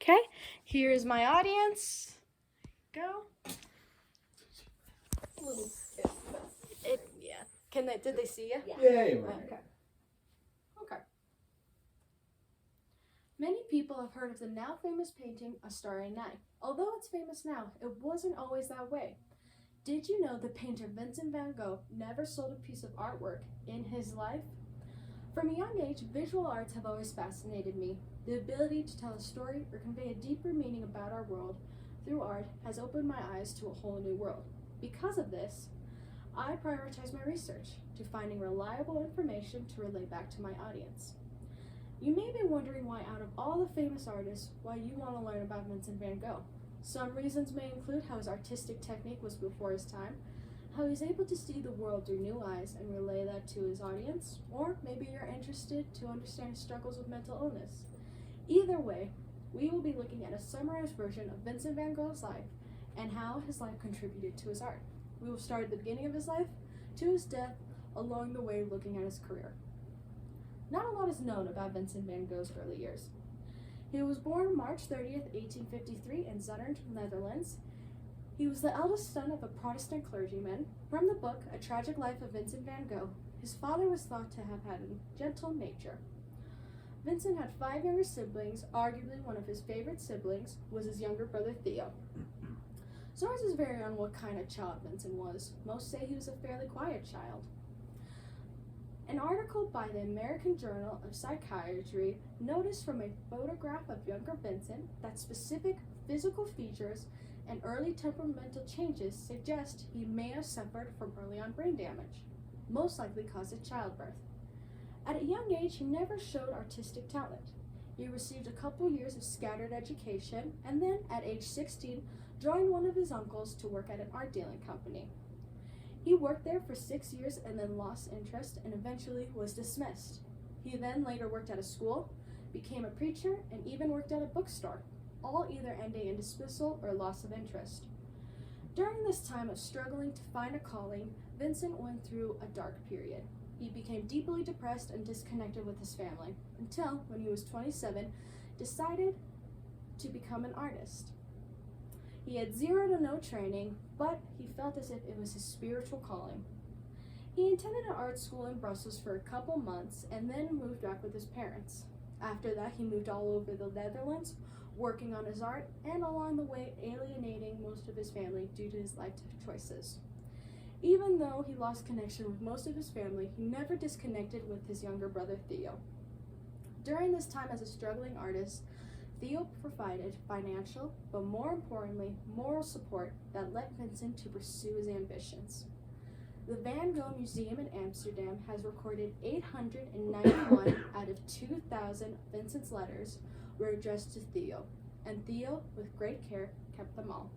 Okay, here is my audience. Go. Yeah. Did they see you? Yeah. Okay. Okay. Many people have heard of the now famous painting A Starry Night. Although it's famous now, it wasn't always that way. Did you know the painter Vincent van Gogh never sold a piece of artwork in his life? From a young age, visual arts have always fascinated me. The ability to tell a story or convey a deeper meaning about our world through art has opened my eyes to a whole new world. Because of this, I prioritize my research to finding reliable information to relay back to my audience. You may be wondering why out of all the famous artists, why you want to learn about Vincent van Gogh. Some reasons may include how his artistic technique was before his time, how he was able to see the world through new eyes and relay that to his audience, or maybe you're interested to understand his struggles with mental illness. Either way, we will be looking at a summarized version of Vincent van Gogh's life and how his life contributed to his art. We will start at the beginning of his life to his death, along the way looking at his career. Not a lot is known about Vincent van Gogh's early years. He was born March 30th, 1853 in Zutphen, Netherlands. He was the eldest son of a Protestant clergyman. From the book, A Tragic Life of Vincent van Gogh, his father was thought to have had a gentle nature. Vincent had 5 younger siblings. Arguably one of his favorite siblings was his younger brother Theo. Sources vary on what kind of child Vincent was. Most say he was a fairly quiet child. An article by the American Journal of Psychiatry noticed from a photograph of younger Vincent that specific physical features and early temperamental changes suggest he may have suffered from early on brain damage, most likely caused at childbirth. At a young age, he never showed artistic talent. He received a couple years of scattered education and then, at age 16, joined one of his uncles to work at an art dealing company. He worked there for 6 years and then lost interest and eventually was dismissed. He then later worked at a school, became a preacher, and even worked at a bookstore, all either ending in dismissal or loss of interest. During this time of struggling to find a calling, Vincent went through a dark period. He became deeply depressed and disconnected with his family, until, when he was 27, decided to become an artist. He had 0 to no training, but he felt as if it was his spiritual calling. He attended an art school in Brussels for a couple months and then moved back with his parents. After that, he moved all over the Netherlands, working on his art, and along the way alienating most of his family due to his life choices. Even though he lost connection with most of his family, he never disconnected with his younger brother Theo. During this time as a struggling artist, Theo provided financial, but more importantly, moral support that led Vincent to pursue his ambitions. The Van Gogh Museum in Amsterdam has recorded 891 out of 2,000 Vincent's letters were addressed to Theo, and Theo, with great care, kept them all.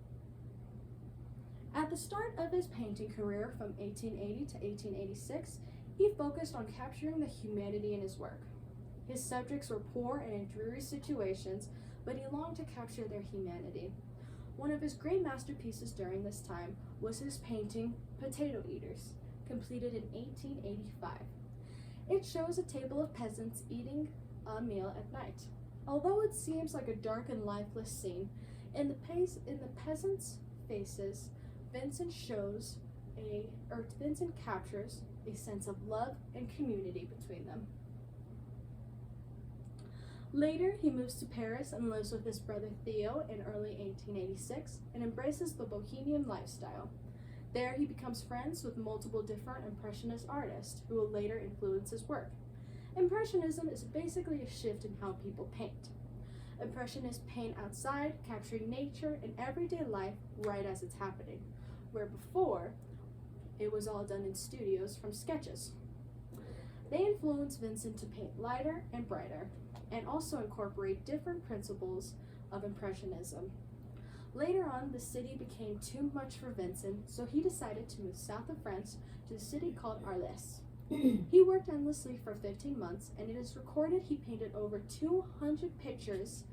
At the start of his painting career from 1880 to 1886, he focused on capturing the humanity in his work. His subjects were poor and in dreary situations, but he longed to capture their humanity. One of his great masterpieces during this time was his painting Potato Eaters, completed in 1885. It shows a table of peasants eating a meal at night. Although it seems like a dark and lifeless scene, in the peasants' faces, Vincent captures a sense of love and community between them. Later, he moves to Paris and lives with his brother Theo in early 1886 and embraces the bohemian lifestyle. There, he becomes friends with multiple different Impressionist artists who will later influence his work. Impressionism is basically a shift in how people paint. Impressionists paint outside, capturing nature and everyday life right as it's happening, where before, it was all done in studios from sketches. They influenced Vincent to paint lighter and brighter, and also incorporate different principles of Impressionism. Later on, the city became too much for Vincent, so he decided to move south of France to a city called Arles. He worked endlessly for 15 months, and it is recorded he painted over 200 pictures,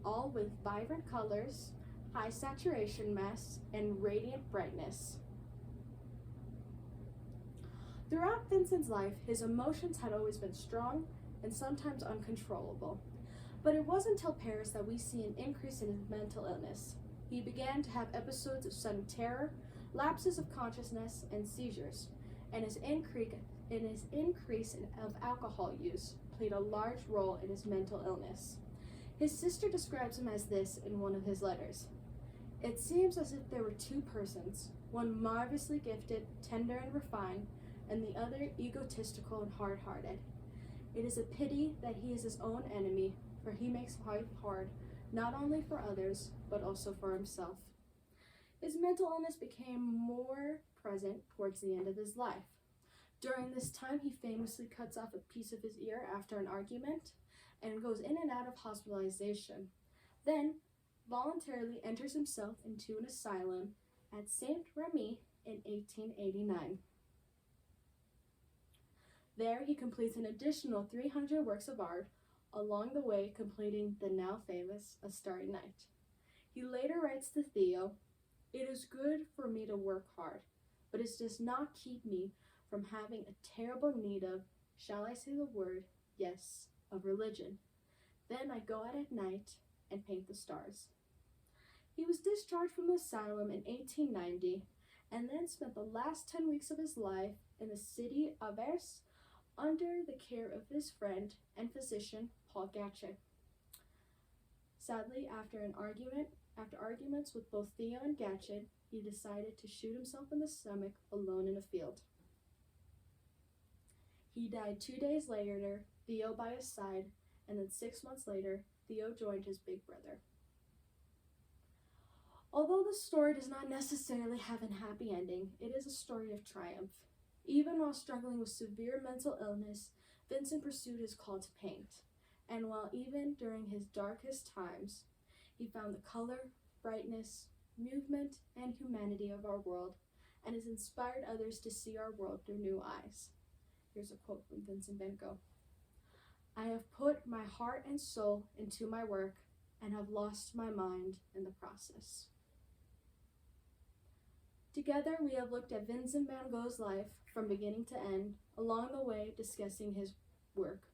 all with vibrant colors, high saturation mass, and radiant brightness. Throughout Vincent's life, his emotions had always been strong and sometimes uncontrollable. But it wasn't until Paris that we see an increase in his mental illness. He began to have episodes of sudden terror, lapses of consciousness, and seizures, and his increase of alcohol use played a large role in his mental illness. His sister describes him as this in one of his letters. It seems as if there were two persons, one marvelously gifted, tender, and refined, and the other egotistical and hard-hearted. It is a pity that he is his own enemy, for he makes life hard, not only for others, but also for himself. His mental illness became more present towards the end of his life. During this time, he famously cuts off a piece of his ear after an argument and goes in and out of hospitalization. Then, voluntarily enters himself into an asylum at Saint Remy in 1889. There, he completes an additional 300 works of art, along the way completing the now famous A Starry Night. He later writes to Theo, "It is good for me to work hard, but it does not keep me from having a terrible need of, shall I say the word, yes, of religion. Then I go out at night and paint the stars." He was discharged from the asylum in 1890 and then spent the last 10 weeks of his life in the city of Ars under the care of his friend and physician, Paul Gachet. Sadly, after arguments with both Theo and Gachet, he decided to shoot himself in the stomach alone in a field. He died 2 days later, Theo by his side, and then 6 months later, Theo joined his big brother. Although the story does not necessarily have a happy ending, it is a story of triumph. Even while struggling with severe mental illness, Vincent pursued his call to paint, and while even during his darkest times, he found the color, brightness, movement, and humanity of our world, and has inspired others to see our world through new eyes. Here's a quote from Vincent van Gogh. "I have put my heart and soul into my work and have lost my mind in the process." Together, we have looked at Vincent van Gogh's life from beginning to end, along the way discussing his work.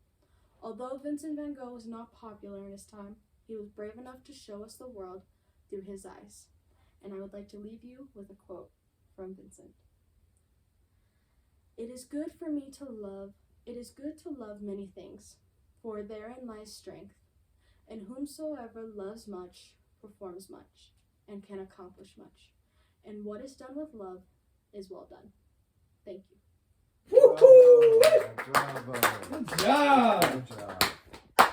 Although Vincent van Gogh was not popular in his time, he was brave enough to show us the world through his eyes. And I would like to leave you with a quote from Vincent. It is good to love many things, for therein lies strength, and whomsoever loves much performs much, and can accomplish much. And what is done with love is well done. Thank you. Bravo! Bravo! Good job! Good job.